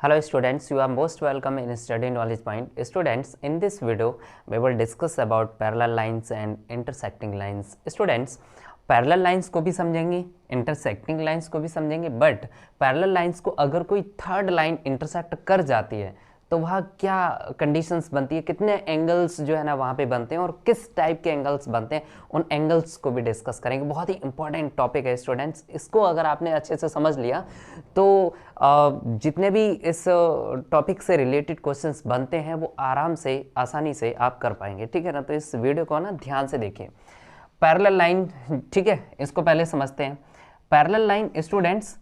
Hello students, you are most welcome in Study Knowledge Point. Students, in this video, we will discuss about parallel lines and intersecting lines. Students, parallel lines को भी समझेंगे, intersecting lines को भी समझेंगे, but parallel lines को अगर कोई third line intersect कर जाती है तो वहाँ क्या कंडीशंस बनती है, कितने एंगल्स जो है ना वहाँ पे बनते हैं और किस टाइप के एंगल्स बनते हैं, उन एंगल्स को भी डिस्कस करेंगे। बहुत ही इंपॉर्टेंट टॉपिक है स्टूडेंट्स। इसको अगर आपने अच्छे से समझ लिया तो जितने भी इस टॉपिक से रिलेटेड क्वेश्चंस बनते हैं वो आराम से आसानी से आप कर पाएंगे, ठीक है ना। तो इस वीडियो को ना ध्यान से देखिए। पैरेलल लाइन, ठीक है, इसको पहले समझते हैं। पैरेलल लाइन स्टूडेंट्स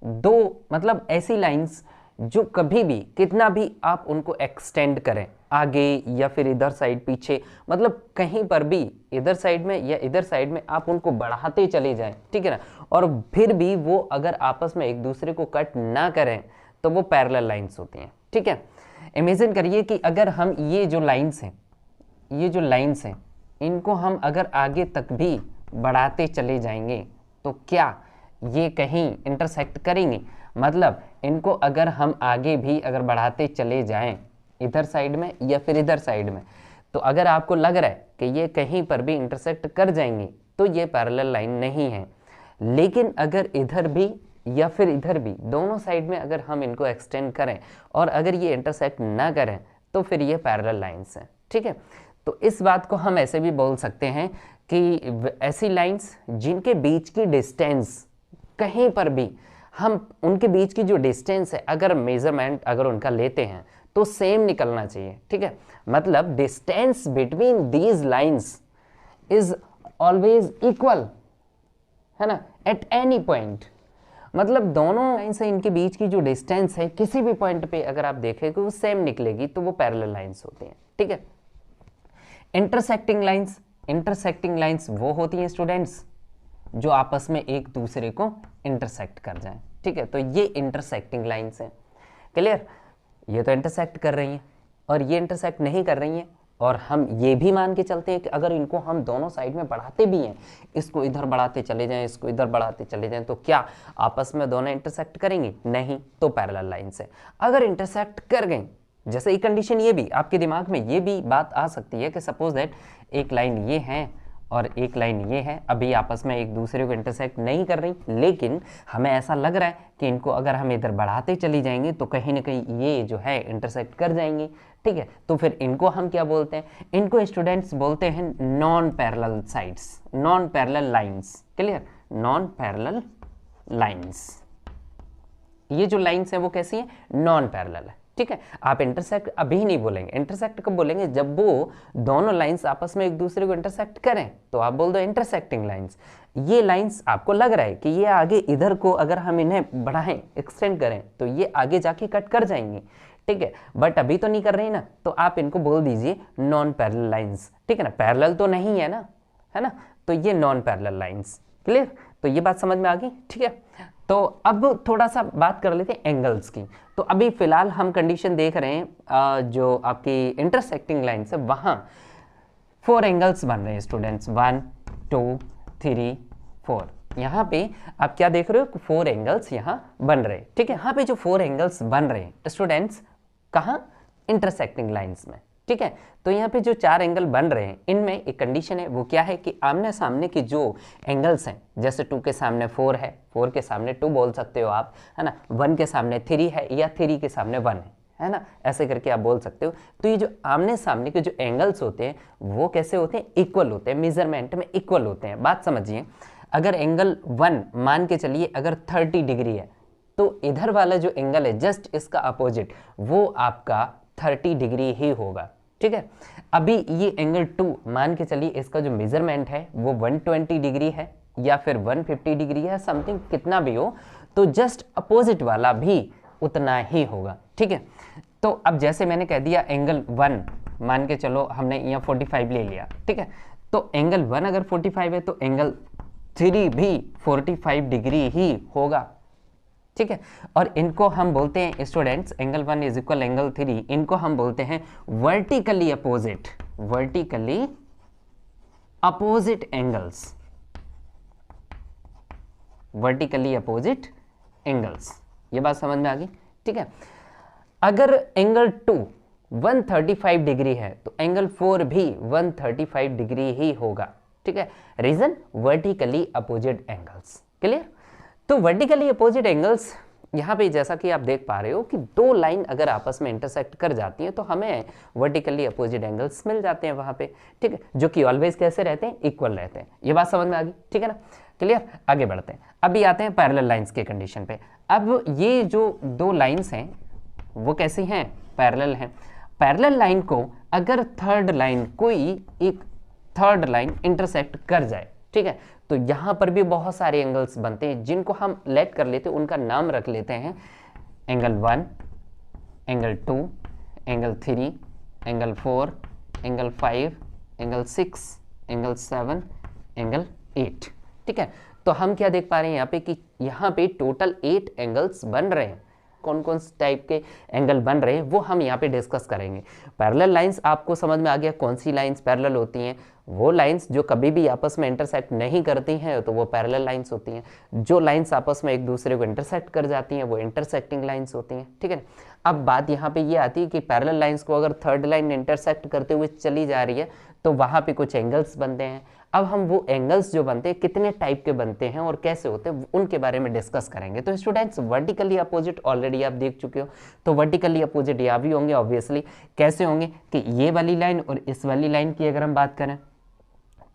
दो मतलब ऐसी लाइंस जो कभी भी कितना भी आप उनको एक्सटेंड करें आगे या फिर इधर साइड पीछे, मतलब कहीं पर भी इधर साइड में या इधर साइड में आप उनको बढ़ाते चले जाएं, ठीक है ना, और फिर भी वो अगर आपस में एक दूसरे को कट ना करें तो वो पैरेलल लाइंस होती हैं, ठीक है। इमेजिन करिए कि अगर हम ये जो लाइंस हैं इनको हम अगर आगे तक भी बढ़ाते चले जाएंगे तो क्या ये कहीं इंटरसेक्ट करेंगे? मतलब इनको अगर हम आगे भी अगर बढ़ाते चले जाएं इधर साइड में या फिर इधर साइड में, तो अगर आपको लग रहा है कि ये कहीं पर भी इंटरसेक्ट कर जाएंगे तो ये पैरेलल लाइन नहीं है। लेकिन अगर इधर भी या फिर इधर भी दोनों साइड में अगर हम इनको एक्सटेंड करें और अगर ये इंटरसेक्ट ना करें तो फिर ये पैरेलल लाइंस हैं, ठीक है। तो इस बात को हम ऐसे भी बोल सकते हैं कि ऐसी लाइंस जिनके बीच की डिस्टेंस कहीं पर भी हम उनके बीच की जो डिस्टेंस है अगर मेजरमेंट अगर उनका लेते हैं तो सेम निकलना चाहिए, ठीक है। मतलब distance between these lines is always equal, है ना, एट एनी पॉइंट। मतलब दोनों लाइन से इनके बीच की जो डिस्टेंस है किसी भी पॉइंट पे अगर आप देखें कि वो सेम निकलेगी तो वो पैरेलल लाइंस होती हैं, ठीक है। इंटरसेक्टिंग लाइंस वो होती हैं स्टूडेंट्स जो आपस में एक दूसरे को इंटरसेक्ट कर जाएं, ठीक है। तो ये इंटरसेक्टिंग लाइंस हैं, क्लियर। ये तो इंटरसेक्ट कर रही हैं और ये इंटरसेक्ट नहीं कर रही हैं, और हम ये भी मान के चलते हैं कि अगर इनको हम दोनों साइड में बढ़ाते भी हैं, इसको इधर बढ़ाते चले जाएं, इसको इधर बढ़ाते चले जाएं, तो क्या आपस में दोनों इंटरसेक्ट करेंगी? नहीं, तो पैरेलल लाइंस है। अगर इंटरसेक्ट कर गई, जैसे एक कंडीशन ये भी आपके दिमाग में ये भी बात आ सकती है कि सपोज दैट एक लाइन ये है और एक लाइन ये है, अभी आपस में एक दूसरे को इंटरसेक्ट नहीं कर रही, लेकिन हमें ऐसा लग रहा है कि इनको अगर हम इधर बढ़ाते चली जाएंगे तो कहीं ना कहीं ये जो है इंटरसेक्ट कर जाएंगी, ठीक है। तो फिर इनको हम क्या बोलते हैं? इनको स्टूडेंट्स बोलते हैं non parallel sides, non parallel lines, clear, non parallel lines. ये जो लाइंस है वो कैसी है? नॉन पैरेलल है, ठीक है। आप इंटरसेक्ट अभी नहीं बोलेंगे, इंटरसेक्ट कब बोलेंगे? जब वो दोनों लाइंस आपस में एक दूसरे को इंटरसेक्ट करें तो आप बोल दो इंटरसेक्टिंग लाइंस। ये लाइंस आपको लग रहा है कि ये आगे इधर को अगर हम इन्हें बढ़ाएं, एक्सटेंड करें तो ये आगे जाके कट कर जाएंगी, ठीक है, बट अभी तो नहीं कर रही ना, तो आप इनको बोल दीजिए नॉन पैरेलल लाइंस, ठीक है ना। पैरेलल तो नहीं है ना, है ना, तो ये नॉन पैरेलल लाइंस, क्लियर। तो ये बात समझ में आ गई, ठीक है। तो अब थोड़ा सा बात कर लेते हैं एंगल्स की। तो अभी फिलहाल हम कंडीशन देख रहे हैं जो आपकी इंटरसेक्टिंग लाइन है वहां 4 एंगल्स बन रहे हैं स्टूडेंट्स, 1 2 3 4। यहाँ पे आप क्या देख रहे हो? 4 एंगल्स यहाँ बन रहे हैं, ठीक है। यहाँ पे जो 4 एंगल्स बन रहे हैं स्टूडेंट्स, कहाँ? इंटरसेक्टिंग लाइंस में, ठीक है। तो यहाँ पे जो 4 एंगल बन रहे हैं इनमें एक कंडीशन है, वो क्या है कि आमने सामने के जो एंगल्स हैं, जैसे 2 के सामने 4 है, 4 के सामने 2 बोल सकते हो आप, है ना, 1 के सामने 3 है या 3 के सामने 1 है ना, ऐसे करके आप बोल सकते हो। तो ये जो आमने सामने के जो एंगल्स होते हैं वो कैसे होते हैं? इक्वल होते हैं, मेजरमेंट में इक्वल होते हैं। बात समझिए, अगर एंगल 1 मान के चलिए अगर 30 डिग्री है तो इधर वाला जो एंगल है जस्ट इसका अपोजिट वो आपका 30 डिग्री ही होगा, ठीक है। अभी ये एंगल 2 मान के चलिए इसका जो मेजरमेंट है वो 120 डिग्री है या फिर 150 डिग्री है, समथिंग कितना भी हो, तो जस्ट अपोजिट वाला भी उतना ही होगा, ठीक है। तो अब जैसे मैंने कह दिया एंगल 1 मान के चलो हमने यहाँ 45 ले लिया, ठीक है। तो एंगल 1 अगर 45 है तो एंगल 3 भी 45 डिग्री ही होगा, ठीक है। और इनको हम बोलते हैं students, angle 1 is equal angle 3, इनको हम बोलते हैं vertically opposite, vertically opposite angles, vertically opposite angles. ये बात समझ में आ गई, ठीक है। अगर एंगल 2 135 डिग्री है तो एंगल 4 भी 135 डिग्री ही होगा, ठीक है। Reason vertically opposite angles. Clear. तो वर्टिकली अपोजिट एंगल्स यहाँ पे जैसा कि आप देख पा रहे हो कि दो लाइन अगर आपस में इंटरसेक्ट कर जाती हैं तो हमें वर्टिकली अपोजिट एंगल्स मिल जाते हैं वहां पे, ठीक है, जो कि ऑलवेज कैसे रहते हैं, इक्वल रहते हैं। ये बात समझ में आ गई, ठीक है ना। क्लियर। आगे बढ़ते हैं। अभी आते हैं पैरेलल लाइंस के कंडीशन पे। अब ये जो दो लाइंस हैं वो कैसी हैं, पैरेलल हैं। पैरेलल लाइन को अगर थर्ड लाइन, कोई एक थर्ड लाइन इंटरसेक्ट कर जाए, ठीक है, तो यहां पर भी बहुत सारे एंगल्स बनते हैं जिनको हम लेट कर लेते हैं, उनका नाम रख लेते हैं angle 1, angle 2, angle 3, angle 4, angle 5, angle 6, angle 7, angle 8, ठीक है। तो हम क्या देख पा रहे हैं यहाँ पे कि यहाँ पे टोटल 8 एंगल्स बन रहे हैं। कौन कौन से टाइप के एंगल बन रहे हैं वो हम यहाँ पे डिस्कस करेंगे। पैरेलल लाइंस आपको समझ में आ गया कौन सी लाइंस पैरेलल होती हैं। वो लाइंस जो कभी भी आपस में इंटरसेक्ट नहीं करती हैं तो वो पैरेलल लाइंस होती हैं। जो लाइंस आपस में एक दूसरे को इंटरसेक्ट कर जाती हैं वो इंटरसेक्टिंग लाइंस होती हैं, ठीक है। अब बात यहाँ पे ये आती है कि पैरेलल लाइंस को अगर थर्ड लाइन इंटरसेक्ट करते हुए चली जा रही है तो वहाँ पे कुछ एंगल्स बनते हैं। अब हम वो एंगल्स जो बनते हैं कितने टाइप के बनते हैं और कैसे होते हैं उनके बारे में डिस्कस करेंगे। तो स्टूडेंट्स वर्टिकली अपोजिट ऑलरेडी आप देख चुके हो, तो वर्टिकली अपोजिट यहाँ भी होंगे ऑब्वियसली। कैसे होंगे कि ये वाली लाइन और इस वाली लाइन की अगर हम बात करें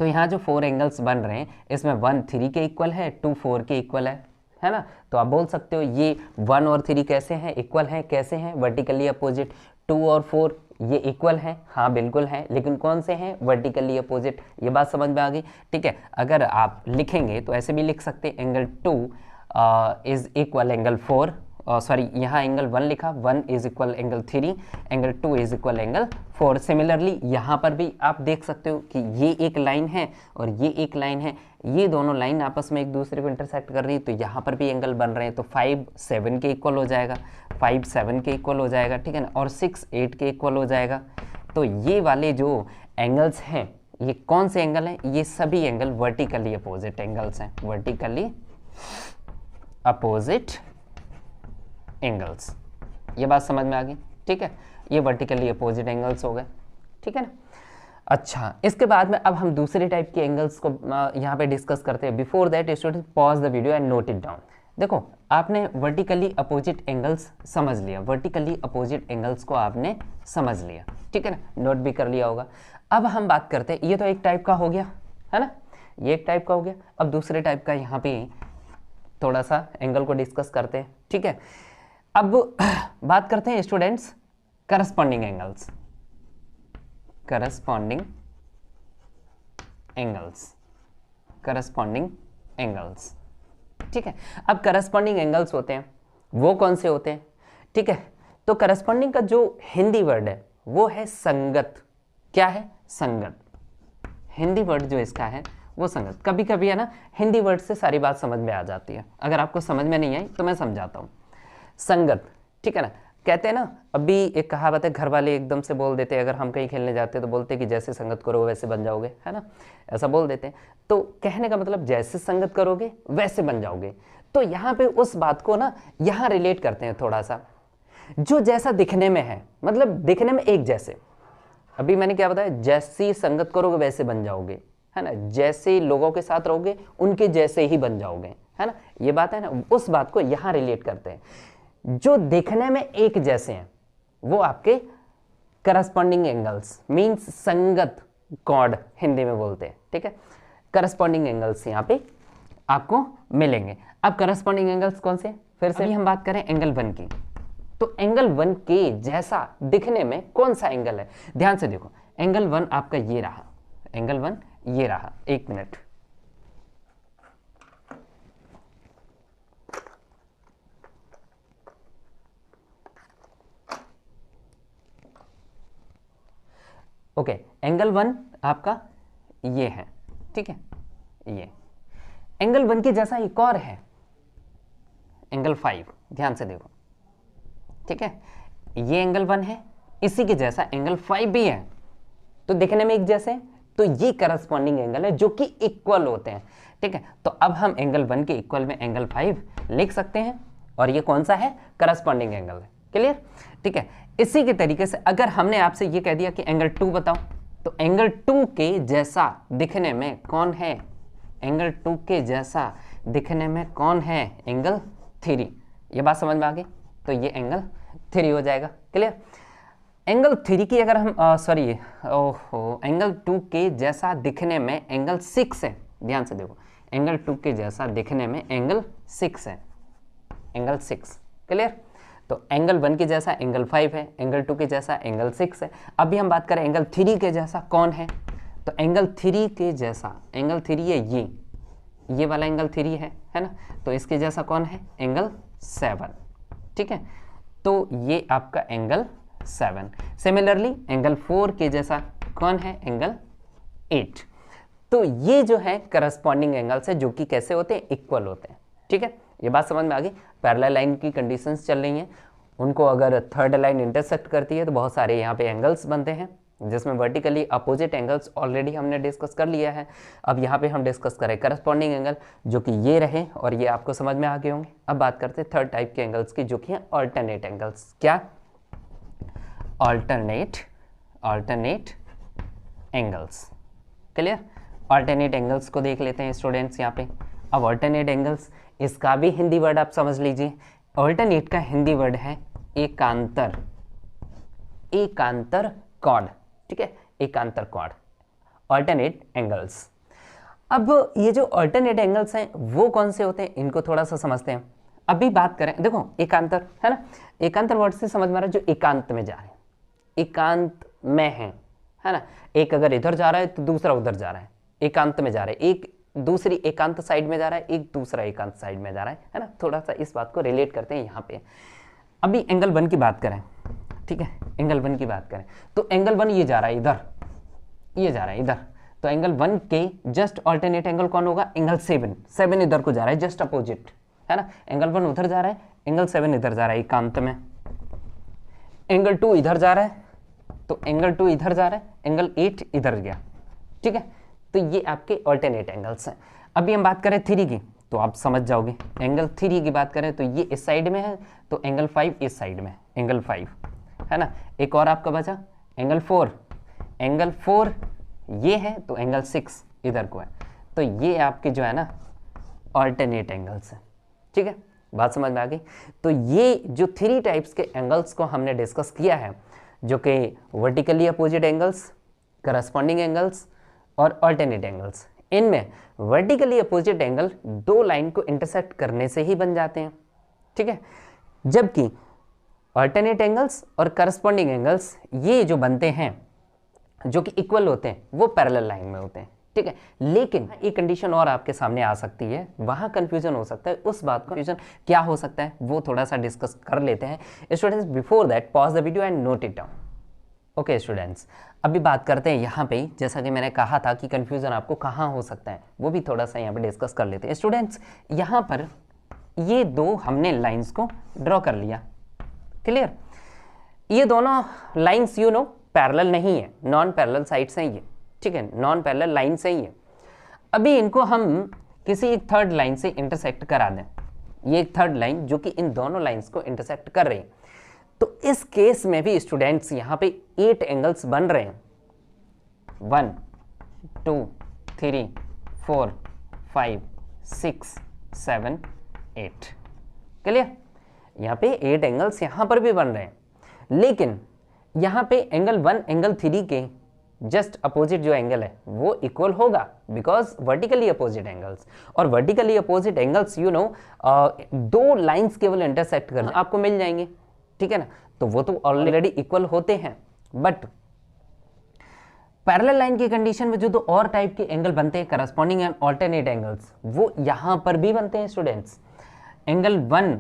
तो यहाँ जो 4 एंगल्स बन रहे हैं इसमें 1 3 के इक्वल है, 2 4 के इक्वल है ना। तो आप बोल सकते हो ये 1 और 3 कैसे हैं, इक्वल हैं। कैसे हैं, वर्टिकली अपोजिट। 2 और 4 ये इक्वल हैं, हाँ बिल्कुल हैं, लेकिन कौन से हैं, वर्टिकली अपोजिट। ये बात समझ में आ गई, ठीक है। अगर आप लिखेंगे तो ऐसे भी लिख सकते हैं angle 2 is equal angle 4, sorry यहाँ एंगल 1 लिखा, 1 is equal angle 3, angle 2 is equal angle 4। Similarly यहाँ पर भी आप देख सकते हो कि ये एक लाइन है और ये एक लाइन है, ये दोनों लाइन आपस में एक दूसरे को इंटरसेक्ट कर रही है, तो यहाँ पर भी एंगल बन रहे हैं। तो 5 7 के इक्वल हो जाएगा, 5 7 के इक्वल हो जाएगा, ठीक है ना, और 6 8 के इक्वल हो जाएगा। तो ये वाले जो एंगल्स हैं ये कौन से एंगल हैं, ये सभी एंगल वर्टिकली अपोजिट एंगल्स हैं, वर्टिकली अपोजिट एंगल्स। ये बात समझ में आ गई, ठीक है। ये वर्टिकली अपोजिट एंगल्स हो गए, ठीक है ना। अच्छा, इसके बाद में अब हम दूसरे टाइप के एंगल्स को यहाँ पे डिस्कस करते हैं। Before that student pause the video and note it down. देखो आपने वर्टिकली अपोजिट एंगल्स समझ लिया, वर्टिकली अपोजिट एंगल्स को आपने समझ लिया, ठीक है ना, नोट भी कर लिया होगा। अब हम बात करते हैं, ये तो एक टाइप का हो गया है ना, ये एक टाइप का हो गया। अब दूसरे टाइप का यहाँ पे थोड़ा सा एंगल को डिस्कस करते हैं, ठीक है। अब बात करते हैं students corresponding angles, corresponding angles, corresponding angles, ठीक है। अब करस्पॉन्डिंग एंगल्स होते हैं वो कौन से होते हैं, ठीक है। तो करस्पॉन्डिंग का जो हिंदी वर्ड है वो है संगत। क्या है, संगत। हिंदी वर्ड जो इसका है वो संगत। कभी कभी है ना हिंदी वर्ड से सारी बात समझ में आ जाती है, अगर आपको समझ में नहीं आई तो मैं समझाता हूँ। संगत, ठीक है ना। कहते हैं ना, अभी एक कहावत है, घर वाले एकदम से बोल देते हैं, अगर हम कहीं खेलने जाते हैं तो बोलते हैं कि जैसे संगत करो वैसे बन जाओगे, है ना, ऐसा बोल देते हैं। तो कहने का मतलब जैसे संगत करोगे वैसे बन जाओगे। तो यहाँ पे उस बात को ना यहाँ रिलेट करते हैं थोड़ा सा, जो जैसा दिखने में है, मतलब दिखने में एक जैसे। अभी मैंने क्या बताया, जैसी संगत करोगे वैसे बन जाओगे, है ना, जैसे लोगों के साथ रहोगे उनके जैसे ही बन जाओगे, है ना, ये बात है ना। उस बात को यहाँ रिलेट करते हैं, जो देखने में एक जैसे हैं वो आपके करस्पॉन्डिंग एंगल्स, मींस संगत कॉर्ड हिंदी में बोलते हैं, ठीक है। करस्पॉन्डिंग एंगल्स यहाँ पे आपको मिलेंगे। अब करस्पॉन्डिंग एंगल्स कौन से, फिर से हम बात करें एंगल 1 की, तो एंगल 1 के जैसा दिखने में कौन सा एंगल है, ध्यान से देखो। एंगल 1 आपका ये रहा, एंगल 1 ये रहा, एक मिनट, ओके। एंगल 1 आपका ये है, ठीक है, ये एंगल 1 के जैसा एक और है, एंगल 5, ध्यान से देखो, ठीक है। ये एंगल 1 है, इसी के जैसा एंगल 5 भी है, तो देखने में एक जैसे, तो ये करस्पॉन्डिंग एंगल है जो कि इक्वल होते हैं, ठीक है। तो अब हम एंगल 1 के इक्वल में एंगल 5 लिख सकते हैं, और ये कौन सा है, करस्पॉन्डिंग एंगल है। क्लियर, ठीक है। इसी के तरीके से अगर हमने आपसे ये कह दिया कि एंगल 2 बताओ, तो एंगल 2 के जैसा दिखने में कौन है, एंगल 2 के जैसा दिखने में कौन है, एंगल 3। ये बात समझ में आ गई, तो ये एंगल 3 हो जाएगा। क्लियर, एंगल 3 की अगर हम एंगल 2 के जैसा दिखने में एंगल 6 है, ध्यान से देखो, एंगल 2 के जैसा दिखने में एंगल 6 है, एंगल 6। क्लियर, तो एंगल 1 के जैसा एंगल 5 है, एंगल 2 के जैसा एंगल 6 है। अभी हम बात करें एंगल 3 के जैसा कौन है, तो एंगल 3 के जैसा, एंगल 3 है ये वाला एंगल 3 है ना, तो इसके जैसा कौन है, एंगल 7। ठीक है, तो ये आपका एंगल 7। सिमिलरली एंगल 4 के जैसा कौन है, एंगल 8। तो ये जो है करस्पॉन्डिंग एंगल्स है जो कि कैसे होते हैं, इक्वल होते हैं। ठीक है, ये बात समझ में आ गई। पैरेलल लाइन की कंडीशंस चल रही हैं, उनको अगर थर्ड लाइन इंटरसेक्ट करती है तो बहुत सारे यहाँ पे एंगल्स बनते हैं, जिसमें वर्टिकली अपोजिट एंगल्स ऑलरेडी हमने डिस्कस कर लिया है। अब यहाँ पे हम डिस्कस करें करस्पॉन्डिंग एंगल, जो कि ये रहे और ये आपको समझ में आ गए होंगे। अब बात करते हैं थर्ड टाइप के एंगल्स की, जो कि हैं ऑल्टरनेट एंगल्स। क्या, alternate angles. Clear, alternate angles को देख लेते हैं स्टूडेंट्स यहाँ पे। अब ऑल्टरनेट एंगल्स, इसका भी हिंदी वर्ड आप समझ लीजिए। ऑल्टरनेट का हिंदी वर्ड है एकांतर कॉर्ड। ठीक है, एकांतर कॉर्ड, ऑल्टरनेट एंगल्स। अब ये जो ऑल्टरनेट एंगल्स हैं वो कौन से होते हैं, इनको थोड़ा सा समझते हैं। अभी बात करें, देखो एकांतर है ना, एकांतर वर्ड से समझ में आ रहा है जो एकांत में जा रहे हैं, एकांत में है ना। एक अगर इधर जा रहा है तो दूसरा उधर जा रहा है, एकांत में जा रहा है। एक दूसरी एकांत साइड में जा रहा है, एक दूसरा एकांत साइड में जा रहा है ना। थोड़ा सा इस बात को रिलेट करते हैं यहाँ पे। अभी एंगल 1 की बात करें, ठीक है, एंगल 1 की बात करें तो एंगल 1 ये जा रहा है इधर, ये जा रहा है इधर, तो एंगल 1 के जस्ट ऑल्टरनेट एंगल कौन होगा, एंगल 7 इधर को जा रहा है, जस्ट अपोजिट है ना। एंगल 1 उधर जा रहा है, एंगल 7 इधर जा रहा है एकांत में। एंगल 2 इधर जा रहा है, तो एंगल 2 इधर जा रहा है, एंगल 8 इधर गया। ठीक है, तो ये आपके ऑल्टरनेट एंगल्स हैं। अभी हम बात करें 3 की, तो आप समझ जाओगे। एंगल 3 की बात करें तो ये इस साइड में है, तो एंगल 5 इस साइड में, एंगल 5 है ना। एक और आपका बचा एंगल 4, एंगल 4 ये है, तो एंगल 6 इधर को है। तो ये आपके जो है ना ऑल्टरनेट एंगल्स हैं। ठीक है, बात समझ में आ गई। तो ये जो 3 टाइप्स के एंगल्स को हमने डिस्कस किया है, जो कि vertically opposite angles, corresponding angles और ऑल्टरनेट एंगल्स। इनमें वर्टिकली अपोजिट एंगल 2 लाइन को इंटरसेक्ट करने से ही बन जाते हैं। ठीक है, जबकि ऑल्टरनेट एंगल्स और करस्पॉन्डिंग एंगल्स ये जो बनते हैं, जो कि इक्वल होते हैं, वो पैरेलल लाइन में होते हैं। ठीक है, लेकिन एक कंडीशन और आपके सामने आ सकती है, वहां कंफ्यूजन हो सकता है। उस बात को कंफ्यूजन क्या हो सकता है वो थोड़ा सा डिस्कस कर लेते हैं students. Before that pause the video and note it down. Okay students, अभी बात करते हैं यहाँ पे, जैसा कि मैंने कहा था कि कंफ्यूजन आपको कहाँ हो सकता है, वो भी थोड़ा सा यहाँ पे डिस्कस कर लेते हैं स्टूडेंट्स। यहाँ पर ये 2 हमने लाइंस को ड्रॉ कर लिया। क्लियर, ये दोनों लाइंस यू नो पैरेलल नहीं है, नॉन पैरेलल साइड्स हैं ये। ठीक है, नॉन पैरेलल लाइन से ही है। अभी इनको हम किसी एक थर्ड लाइन से इंटरसेक्ट करा दें, ये एक थर्ड लाइन जो कि इन दोनों लाइंस को इंटरसेक्ट कर रही है, तो इस केस में भी स्टूडेंट्स यहाँ पे 8 एंगल्स बन रहे हैं। 1 2 3 4 5 6 7 8। क्लियर, यहाँ पे 8 एंगल्स यहाँ पर भी बन रहे हैं, लेकिन यहाँ पे एंगल 1 एंगल 3 के जस्ट अपोजिट जो एंगल है वो इक्वल होगा, बिकॉज वर्टिकली अपोजिट एंगल्स। और vertically opposite angles you know 2 lines केवल इंटरसेक्ट करना आपको मिल जाएंगे। ठीक है ना, तो वो तो ऑलरेडी इक्वल होते हैं। बट पैरेलल लाइन की कंडीशन में जो 2 और टाइप के एंगल बनते हैं, करस्पॉन्डिंग एंड ऑल्टरनेट एंगल्स, वो यहां पर भी बनते हैं स्टूडेंट्स। एंगल 1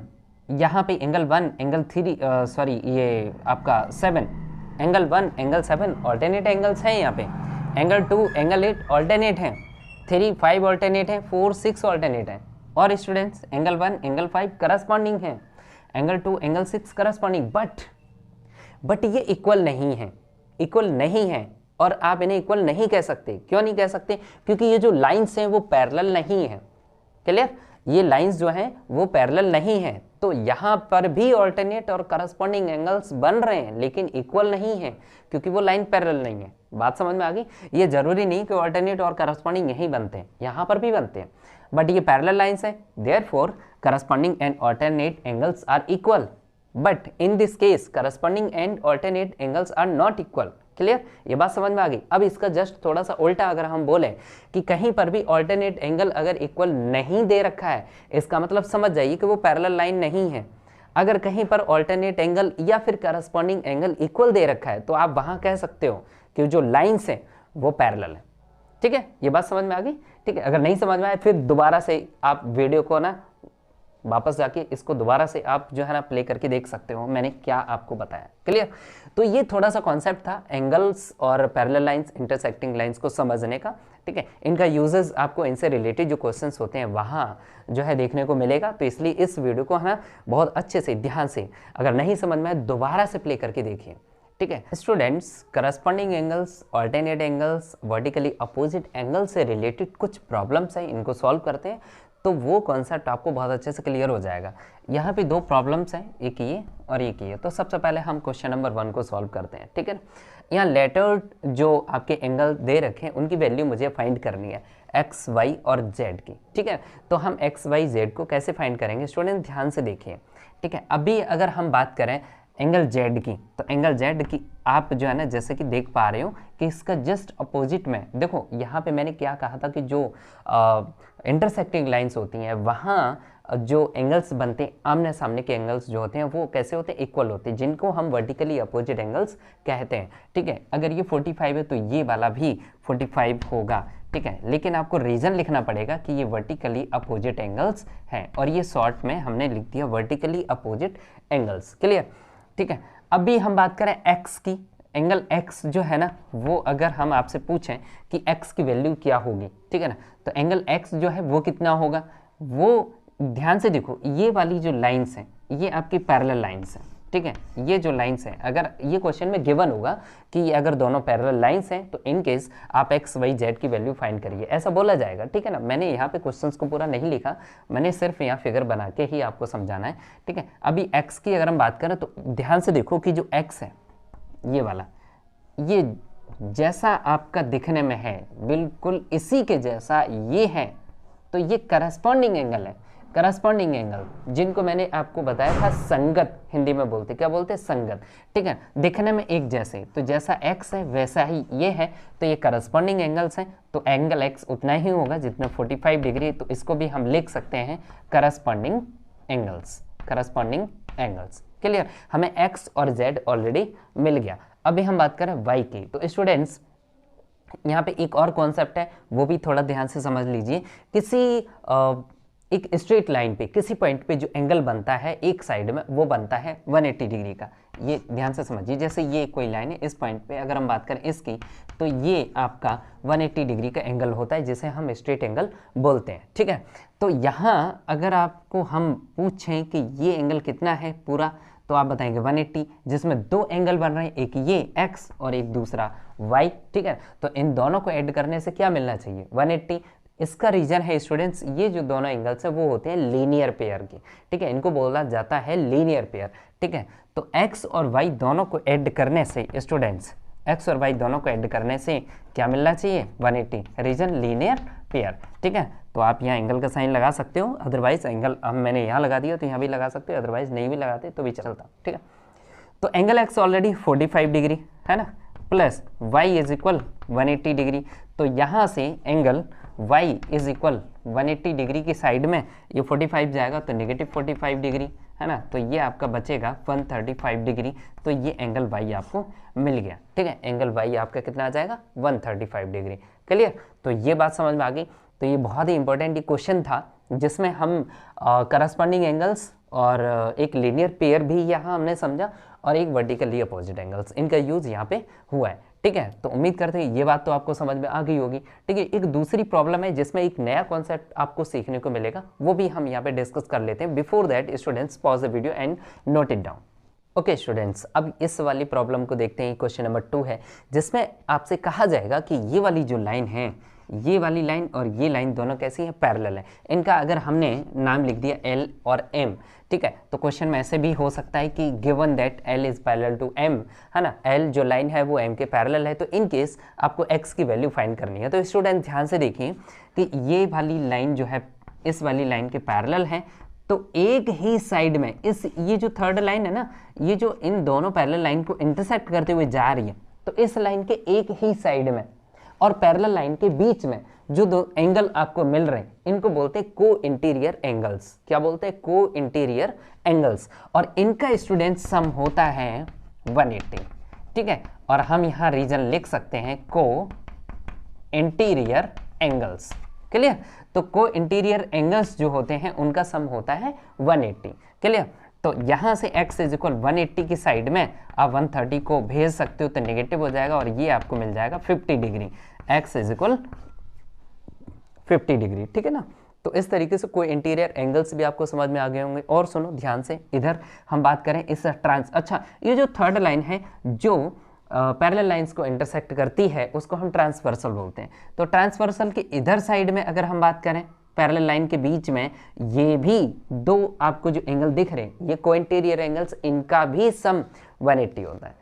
यहाँ पे, एंगल 1 एंगल 3 सॉरी ये आपका 7, एंगल 1 एंगल 7 ऑल्टरनेट एंगल्स हैं यहाँ पे। एंगल 2 एंगल 8 ऑल्टरनेट हैं, 3 5 ऑल्टरनेट हैं, 4 6 ऑल्टरनेट हैं। और स्टूडेंट्स एंगल 1 एंगल 5 करस्पॉन्डिंग है, एंगल 2 एंगल 6 करस्पॉन्डिंग। बट ये इक्वल नहीं है, इक्वल नहीं है। और आप इन्हें इक्वल नहीं कह सकते। क्यों नहीं कह सकते? क्योंकि ये जो लाइंस हैं वो पैरेलल नहीं है। क्लियर, ये लाइंस जो हैं वो पैरेलल नहीं है। तो यहाँ पर भी ऑल्टरनेट और करस्पॉन्डिंग एंगल्स बन रहे हैं, लेकिन इक्वल नहीं है क्योंकि वो लाइन पैरेलल नहीं है। बात समझ में आ गई? ये जरूरी नहीं कि ऑल्टरनेट और करस्पॉन्डिंग यहीं बनते हैं, यहाँ पर भी बनते हैं, बट ये पैरेलल लाइन्स हैं, therefore corresponding and alternate angles are equal, but in this case corresponding and alternate angles are not equal. Clear? ये बात समझ में आ गई? अब इसका जस्ट थोड़ा सा उल्टा अगर हम बोलें कि कहीं पर भी ऑल्टरनेट एंगल अगर इक्वल नहीं दे रखा है, इसका मतलब समझ जाइए कि वो पैरेलल लाइन नहीं है। अगर कहीं पर ऑल्टरनेट एंगल या फिर करस्पॉन्डिंग एंगल इक्वल दे रखा है तो आप वहां कह सकते हो कि जो लाइन्स है वो पैरेलल है। ठीक है, ये बात समझ में आ गई? ठीक है, अगर नहीं समझ में आए फिर दोबारा से आप वीडियो को ना वापस जाके इसको दोबारा से आप जो है ना प्ले करके देख सकते हो मैंने क्या आपको बताया। क्लियर? तो ये थोड़ा सा कॉन्सेप्ट था एंगल्स और पैरेलल लाइंस, इंटरसेक्टिंग लाइंस को समझने का। ठीक है, इनका यूजेस आपको इनसे रिलेटेड जो क्वेश्चंस होते हैं वहाँ जो है देखने को मिलेगा, तो इसलिए इस वीडियो को है बहुत अच्छे से ध्यान से, अगर नहीं समझ में आए दोबारा से प्ले करके देखिए। ठीक है students, corresponding angles, alternate angles, vertically opposite angle से रिलेटेड कुछ प्रॉब्लम्स हैं, इनको सॉल्व करते हैं तो वो कॉन्सेप्ट आपको बहुत अच्छे से क्लियर हो जाएगा। यहाँ पे दो प्रॉब्लम्स हैं, एक ये और एक ये। तो सबसे पहले हम क्वेश्चन नंबर 1 को सॉल्व करते हैं। ठीक है, यहाँ लेटर जो आपके एंगल दे रखे हैं उनकी वैल्यू मुझे फाइंड करनी है एक्स वाई और जेड की। ठीक है, तो हम एक्स वाई जेड को कैसे फाइंड करेंगे स्टूडेंट, ध्यान से देखिए। ठीक है, अभी अगर हम बात करें एंगल जेड की, तो एंगल जेड की आप जो है ना जैसे कि देख पा रहे हो कि इसका जस्ट अपोजिट में देखो, यहाँ पे मैंने क्या कहा था कि जो इंटरसेक्टिंग लाइंस होती हैं वहाँ जो एंगल्स बनते हैं, आमने सामने के एंगल्स जो होते हैं वो कैसे होते हैं, इक्वल होते हैं, जिनको हम वर्टिकली अपोजिट एंगल्स कहते हैं। ठीक है, अगर ये 45 है तो ये वाला भी 45 होगा। ठीक है, लेकिन आपको रीजन लिखना पड़ेगा कि ये वर्टिकली अपोजिट एंगल्स हैं, और ये शॉर्ट में हमने लिख दिया वर्टिकली अपोजिट एंगल्स। क्लियर? ठीक है, अभी हम बात करें एक्स की, एंगल एक्स जो है ना वो अगर हम आपसे पूछें कि एक्स की वैल्यू क्या होगी, ठीक है ना, तो एंगल एक्स जो है वो कितना होगा, वो ध्यान से देखो, ये वाली जो लाइंस हैं ये आपकी पैरेलल लाइंस हैं। ठीक है, ये जो लाइंस हैं, अगर ये क्वेश्चन में गिवन होगा कि ये अगर दोनों पैरेलल लाइंस हैं तो इन केस आप एक्स वाई जेड की वैल्यू फाइंड करिए, ऐसा बोला जाएगा। ठीक है ना, मैंने यहाँ पे क्वेश्चंस को पूरा नहीं लिखा, मैंने सिर्फ यहाँ फिगर बना के ही आपको समझाना है। ठीक है, अभी एक्स की अगर हम बात करें तो ध्यान से देखो कि जो एक्स है ये वाला, ये जैसा आपका दिखने में है बिल्कुल इसी के जैसा ये है, तो ये करस्पॉन्डिंग एंगल है। करस्पॉन्डिंग एंगल जिनको मैंने आपको बताया था संगत, हिंदी में बोलते क्या बोलते हैं, संगत। ठीक है, दिखने में एक जैसे, तो जैसा एक्स है वैसा ही ये है, तो ये करस्पॉन्डिंग एंगल्स हैं। तो एंगल एक्स उतना ही होगा जितना 45 डिग्री, तो इसको भी हम लिख सकते हैं corresponding angles, corresponding angles. Clear? हमें एक्स और जेड ऑलरेडी मिल गया। अभी हम बात करें वाई की, तो स्टूडेंट्स यहाँ पे एक और कॉन्सेप्ट है, वो भी थोड़ा ध्यान से समझ लीजिए। किसी एक स्ट्रेट लाइन पे किसी पॉइंट पे जो एंगल बनता है एक साइड में, वो बनता है 180 डिग्री का। ये ध्यान से समझिए, जैसे ये कोई लाइन है, इस पॉइंट पे अगर हम बात करें इसकी, तो ये आपका 180 डिग्री का एंगल होता है जिसे हम स्ट्रेट एंगल बोलते हैं। ठीक है, तो यहाँ अगर आपको हम पूछें कि ये एंगल कितना है पूरा, तो आप बताएंगे 180, जिसमें दो एंगल बन रहे हैं, एक ये x और एक दूसरा y। ठीक है, तो इन दोनों को ऐड करने से क्या मिलना चाहिए, 180। इसका रीजन है स्टूडेंट्स, ये जो दोनों एंगल्स है वो होते हैं लीनियर पेयर के। ठीक है, इनको बोला जाता है लीनियर पेयर। ठीक है, तो x और y दोनों को ऐड करने से स्टूडेंट्स, x और y दोनों को ऐड करने से क्या मिलना चाहिए, 180, रीजन लीनियर पेयर। ठीक है, तो आप यहाँ एंगल का साइन लगा सकते हो, अदरवाइज एंगल हम मैंने यहाँ लगा दिया तो यहाँ भी लगा सकते हो, अदरवाइज नहीं भी लगाते तो भी चलता। ठीक है, तो एंगल x ऑलरेडी 45 डिग्री है ना, plus y is equal 180 degree, तो यहाँ से angle y is equal 180 degree की साइड में ये 45 जाएगा तो नेगेटिव 45 डिग्री है ना, तो ये आपका बचेगा 135 डिग्री, तो ये एंगल y आपको मिल गया। ठीक है, एंगल y आपका कितना आ जाएगा, 135 डिग्री। क्लियर? तो ये बात समझ में आ गई। तो ये बहुत ही इंपॉर्टेंट ये क्वेश्चन था जिसमें हम करस्पॉन्डिंग एंगल्स और एक लीनियर पेयर भी यहाँ हमने समझा, और एक वर्टिकली अपोजिट एंगल्स, इनका यूज़ यहाँ पे हुआ है। ठीक है, तो उम्मीद करते हैं ये बात तो आपको समझ में आ गई होगी। ठीक है, एक दूसरी प्रॉब्लम है जिसमें एक नया कॉन्सेप्ट आपको सीखने को मिलेगा, वो भी हम यहाँ पे डिस्कस कर लेते हैं। Before that students pause the video and note it down. Okay students, अब इस वाली प्रॉब्लम को देखते हैं। क्वेश्चन नंबर 2 है जिसमें आपसे कहा जाएगा कि ये वाली जो लाइन है ये वाली लाइन और ये लाइन दोनों कैसी है, पैरेलल है। इनका अगर हमने नाम लिख दिया L और M, ठीक है, तो क्वेश्चन में ऐसे भी हो सकता है कि given that L is parallel to M, है ना, L जो लाइन है वो M के पैरेलल है, तो इन केस आपको X की वैल्यू फाइंड करनी है। तो स्टूडेंट ध्यान से देखिए कि ये वाली लाइन जो है इस वाली लाइन के पैरेलल है, तो एक ही साइड में ये जो थर्ड लाइन है ना, ये जो इन दोनों पैरेलल लाइन को इंटरसेक्ट करते हुए जा रही है, तो इस लाइन के एक ही साइड में और पैरेलल लाइन के बीच में जो दो एंगल आपको मिल रहे हैं, इनको बोलते हैं को इंटीरियर एंगल्स। क्या बोलते हैं, को इंटीरियर एंगल्स। और इनका स्टूडेंट सम होता है 180, ठीक है, और हम यहां रीजन लिख सकते हैं को इंटीरियर एंगल्स। क्लियर, तो को इंटीरियर एंगल्स जो होते हैं उनका सम होता है 180। क्लियर, तो यहां से x इज इक्वल 180 की साइड में आप 130 को भेज सकते हो तो नेगेटिव हो जाएगा और ये आपको मिल जाएगा 50 degree, x is equal 50 degree, ठीक है ना। तो इस तरीके से कोई इंटीरियर एंगल्स भी आपको समझ में आ गए होंगे। और सुनो ध्यान से, इधर हम बात करें इस अच्छा ये जो थर्ड लाइन है जो पैरेलल लाइंस को इंटरसेक्ट करती है उसको हम ट्रांसवर्सल बोलते हैं। तो ट्रांसवर्सल के इधर साइड में अगर हम बात करें पैरेलल लाइन के बीच में ये भी दो आपको जो एंगल दिख रहे हैं ये को इंटीरियर एंगल्स, इनका भी सम 180 होता है।